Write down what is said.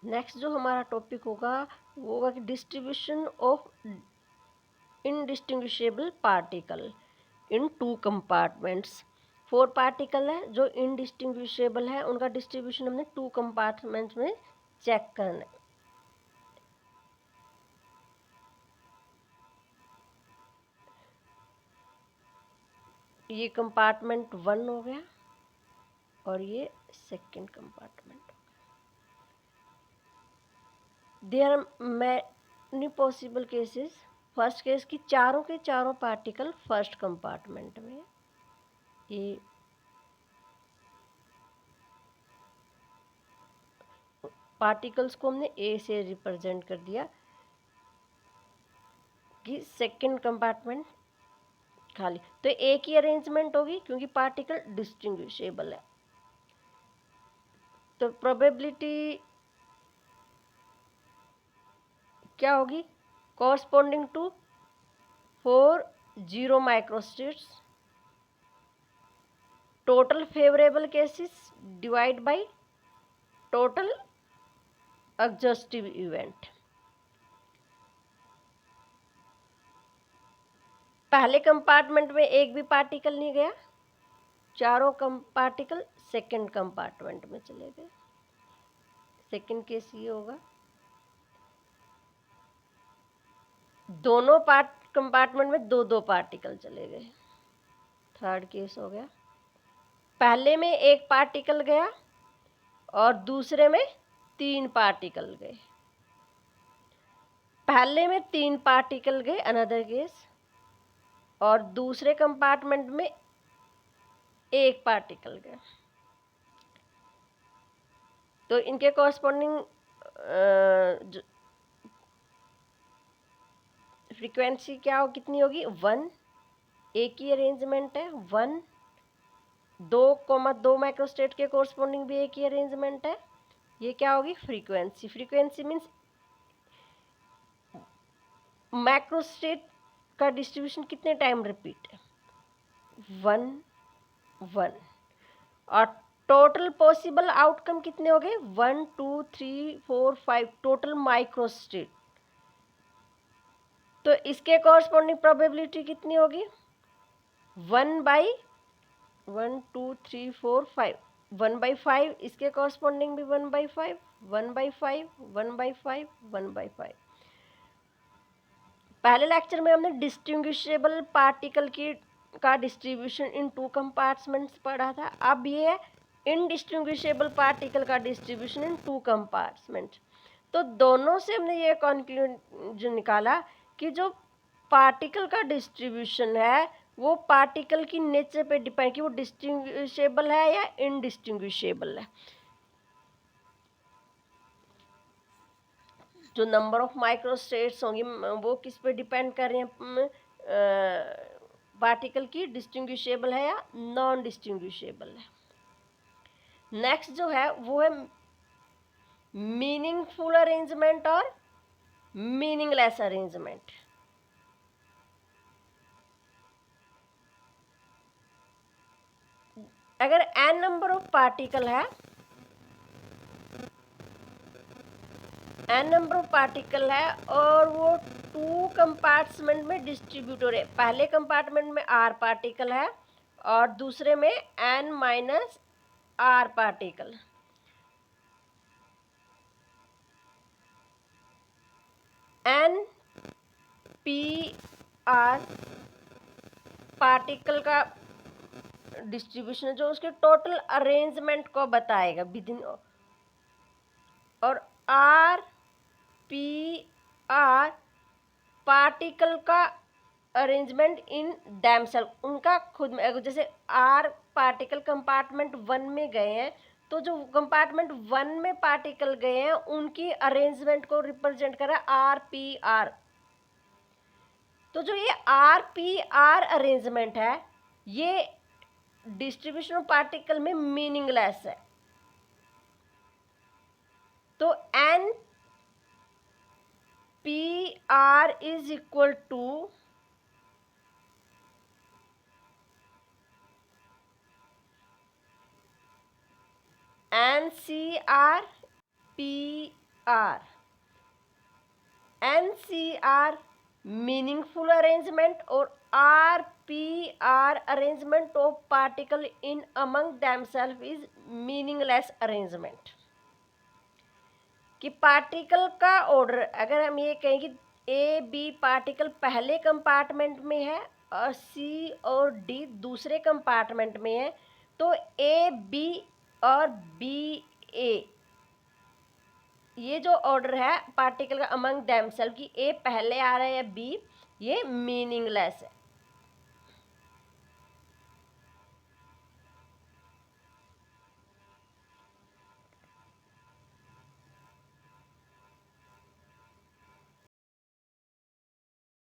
Next जो हमारा topic होगा वो होगा कि distribution of indistinguishable particle in to compartments. 4 particle है जो इनडिस्टिंग्विशेबल है, उनका डिस्ट्रीब्यूशन हमने 2 कंपार्टमेंट्स में चेक करना है। ये कंपार्टमेंट 1 हो गया और ये second compartment. There are many possible cases. First case की चारों के चारों पार्टिकल फर्स्ट कंपार्टमेंट में, ये पार्टिकल्स को हमने ए से रिप्रेजेंट कर दिया कि सेकंड कंपार्टमेंट खाली, तो ए की अरेंजमेंट होगी क्योंकि पार्टिकल डिस्टिंग्विशेबल है। तो प्रोबेबिलिटी क्या होगी? Corresponding to 4 0 microstates, total favourable cases divide by total exhaustive event. पहले कंपार्टमेंट में एक भी पार्टिकल नहीं गया, चारों पार्टिकल सेकंड कंपार्टमेंट में चले गए। सेकंड केस ये होगा, दोनों कंपार्टमेंट में 2-2 पार्टिकल चले गए। थर्ड केस हो गया, पहले में एक पार्टिकल गया और दूसरे में 3 पार्टिकल गए। पहले में 3 पार्टिकल गए, अनदर केस, और दूसरे कंपार्टमेंट में एक पार्टिकल गया। तो इनके कॉरस्पॉन्डिंग फ्रीक्वेंसी क्या हो, कितनी होगी? 1। एक ही अरेंजमेंट है 1, 2,2 माइक्रोस्टेट के कॉरस्पॉन्डिंग भी एक ही अरेंजमेंट है। ये क्या होगी? फ्रीक्वेंसी। फ्रीक्वेंसी मीन्स माइक्रोस्टेट का डिस्ट्रीब्यूशन कितने टाइम रिपीट है? 1 1। और टोटल पॉसिबल आउटकम कितने हो गए? 1 2 3 4 5 टोटल माइक्रोस्टेट। तो इसके कॉरस्पॉन्डिंग प्रोबेबिलिटी कितनी होगी? 1 2 3 4 5 1/5। इसके कॉरस्पॉन्डिंग भी 1/5 1/5 1/5 1/5। पहले लेक्चर में हमने डिस्टिंग्विशेबल पार्टिकल की का डिस्ट्रीब्यूशन इन 2 कंपार्टमेंट्स पढ़ा था। अब ये है इनडिस्टिंग्विशेबल पार्टिकल का डिस्ट्रीब्यूशन इन 2 कंपार्टमेंट्स। तो दोनों से हमने ये कंक्लूजन निकाला कि जो पार्टिकल का डिस्ट्रीब्यूशन है वो पार्टिकल की नेचर पे डिपेंड कि वो डिस्टिंग्विशेबल है या इनडिस्टिंग्विशेबल है। जो नंबर ऑफ माइक्रोस्टेट्स होंगी वो किस पे डिपेंड कर रहे हैं? पार्टिकल की डिस्टिंग्विशेबल है या नॉन डिस्टिंग्विशेबल है। नेक्स्ट जो है वो है मीनिंगफुल अरेंजमेंट और मीनिंगलेस अरेंजमेंट। अगर n नंबर ऑफ पार्टिकल है, n नंबर ऑफ पार्टिकल है और वो 2 कंपार्टमेंट में डिस्ट्रीब्यूट हो रहे, पहले कंपार्टमेंट में r पार्टिकल है और दूसरे में n minus r particle. n p r particle का डिस्ट्रीब्यूशन जो उसके टोटल अरेंजमेंट को बताएगा विद इन, और r p r पार्टिकल का अरेंजमेंट इन डैमसेल्फ, उनका खुद में। जैसे r पार्टिकल कंपार्टमेंट 1 में गए हैं तो जो कंपार्टमेंट 1 में पार्टिकल गए हैं उनकी अरेंजमेंट को रिप्रेजेंट करा r p r। तो जो ये r p r अरेंजमेंट है ये डिस्ट्रीब्यूशन ऑफ पार्टिकल में मीनिंगलेस है। तो n p r is equal to n c r p R, NCR meaningful arrangement और RPR arrangement of particle in among themselves is meaningless arrangement. कि particle का order, अगर हम ये कहें कि ए बी पार्टिकल पहले कंपार्टमेंट में है और सी और डी दूसरे कंपार्टमेंट में है, तो ए बी और बी ए, ये जो ऑर्डर है पार्टिकल का अमंग देमसेल्फ की ए पहले आ रहा है या बी, ये मीनिंगलेस है।